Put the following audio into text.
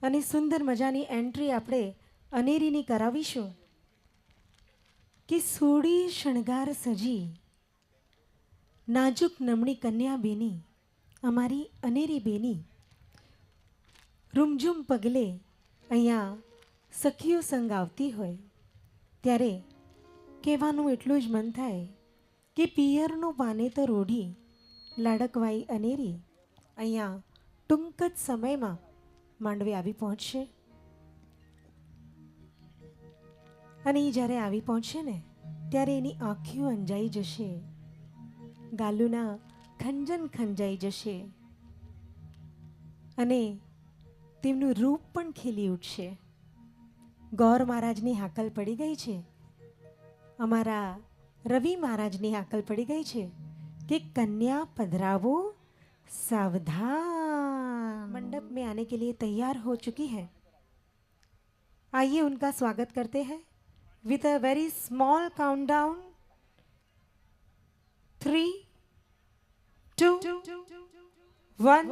અને સુંદર મજાની એન્ટ્રી આપણે અનેરીની કરાવીશું કે સોડી શણગાર સજી નાજુક નમણી કન્યા બેની અમારી અનેરી બેની રૂમઝૂમ પગલે અહીંયા સખીઓ સંગ આવતી હોય ત્યારે કહેવાનું એટલું જ મન થાય કે પિયરનું પાને તો રોઢી લાડકવાઈ અનેરી અહીંયા ટૂંક જ સમયમાં માંડવે આવી પહોંચશે અને એ જ્યારે આવી પહોંચશે ને ત્યારે એની આંખીઓ અંજાઈ જશે, ગાલુના ખંજન ખંજાઈ જશે અને તેમનું રૂપ પણ ખીલી ઉઠશે. ગૌર મહારાજની હાકલ પડી ગઈ છે, અમારા રવિ મહારાજની હાકલ પડી ગઈ છે कि कन्या पधरावो सावधान. मंडप में आने के लिए तैयार हो चुकी है. आइए उनका स्वागत करते हैं with a very small countdown. 3, 2, 1.